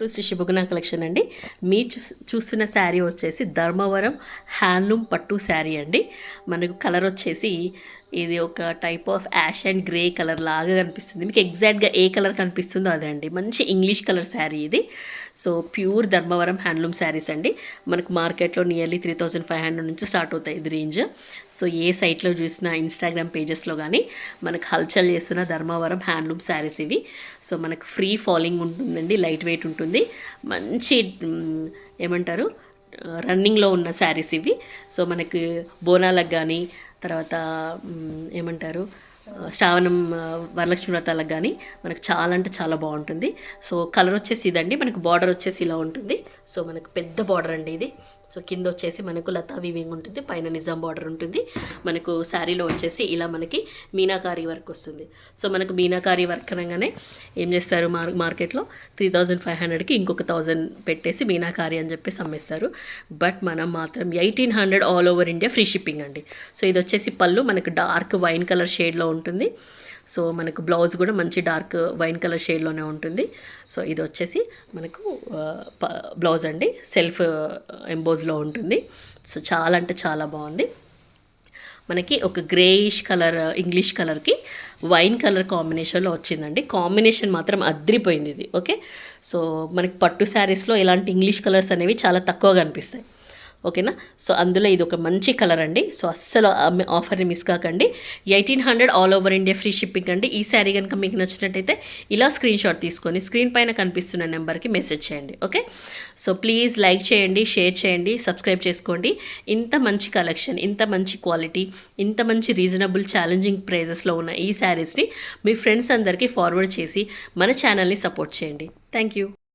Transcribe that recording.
To Shri శుభగుణ collection అండి. మీ చూస్తున్న శారీ వచ్చేసి ధర్మవరం హ్యాండ్లూమ్ పట్టు శారీ అండి. మనకు కలర్ వచ్చేసి ఇది ఒక type of ash and grey colour లాగా కనిపిస్తుంది. మీకు ఎగ్జాక్ట్గా ఏ కలర్ కనిపిస్తుందో అదే అండి. మంచి ఇంగ్లీష్ కలర్ శారీ ఇది. So pure Dharmavaram handloom saris అండి. మనకు మార్కెట్లో నియర్లీ 3500 నుంచి స్టార్ట్ అవుతాయి ఇది రేంజ్. సో ఏ సైట్లో చూసినా ఇన్స్టాగ్రామ్ పేజెస్లో కానీ మనకు హల్చల్ చేస్తున్న ధర్మవరం హ్యాండ్లూమ్ శారీస్ ఇవి. సో మనకు ఫ్రీ ఫాలింగ్ ఉంటుందండి, లైట్ వెయిట్ ఉంటుంది, మంచి ఏమంటారు రన్నింగ్లో ఉన్న శారీస్ ఇవి. సో మనకి బోనాలకు కానీ తర్వాత ఏమంటారు శ్రావణం వరలక్ష్మి వ్రతాలకు కానీ మనకు చాలా అంటే చాలా బాగుంటుంది. సో కలర్ వచ్చేసి ఇదండి. మనకు బార్డర్ వచ్చేసి ఇలా ఉంటుంది. సో మనకు పెద్ద బార్డర్ అండి ఇది. సో కింద వచ్చేసి మనకు లతా వీవింగ్ ఉంటుంది, పైన నిజాం బార్డర్ ఉంటుంది. మనకు శారీలో వచ్చేసి ఇలా మనకి మీనాకారీ వర్క్ వస్తుంది. సో మనకు మీనాకారీ వర్క్ అనగానే ఏం చేస్తారు, మార్కెట్లో 3500కి ఇంకొక 1000 పెట్టేసి మీనాకారీ అని చెప్పేసి అమ్మేస్తారు. బట్ మనం మాత్రం 1800 all over India free shipping అండి. సో ఇది వచ్చేసి పళ్ళు మనకు డార్క్ వైన్ కలర్ షేడ్లో ఉంటుంది. సో మనకు బ్లౌజ్ కూడా మంచి డార్క్ వైన్ కలర్ షేడ్లోనే ఉంటుంది. సో ఇది వచ్చేసి మనకు బ్లౌజ్ అండి, సెల్ఫ్ ఎంబోజ్లో ఉంటుంది. సో చాలా అంటే చాలా బాగుంది. మనకి ఒక గ్రేయిష్ కలర్ ఇంగ్లీష్ కలర్కి వైన్ కలర్ కాంబినేషన్లో వచ్చిందండి. కాంబినేషన్ మాత్రం అద్రిపోయింది ఇది. ఓకే, సో మనకి పట్టు శారీస్లో ఇలాంటి ఇంగ్లీష్ కలర్స్ అనేవి చాలా తక్కువగా కనిపిస్తాయి. ఓకేనా. సో అందులో ఇది ఒక మంచి కలర్ అండి. సో అస్సలు ఆఫర్ని మిస్ కాకండి. 1800 all over India free shipping అండి. ఈ శారీ కనుక మీకు నచ్చినట్టయితే ఇలా స్క్రీన్ షాట్ తీసుకొని స్క్రీన్ పైన కనిపిస్తున్న నెంబర్కి మెసేజ్ చేయండి. ఓకే, సో ప్లీజ్ లైక్ చేయండి, షేర్ చేయండి, సబ్స్క్రైబ్ చేసుకోండి. ఇంత మంచి కలెక్షన్, ఇంత మంచి క్వాలిటీ, ఇంత మంచి రీజనబుల్ ఛాలెంజింగ్ ప్రైజెస్లో ఉన్న ఈ శారీస్ని మీ ఫ్రెండ్స్ అందరికీ ఫార్వర్డ్ చేసి మన ఛానల్ని సపోర్ట్ చేయండి. Thank you.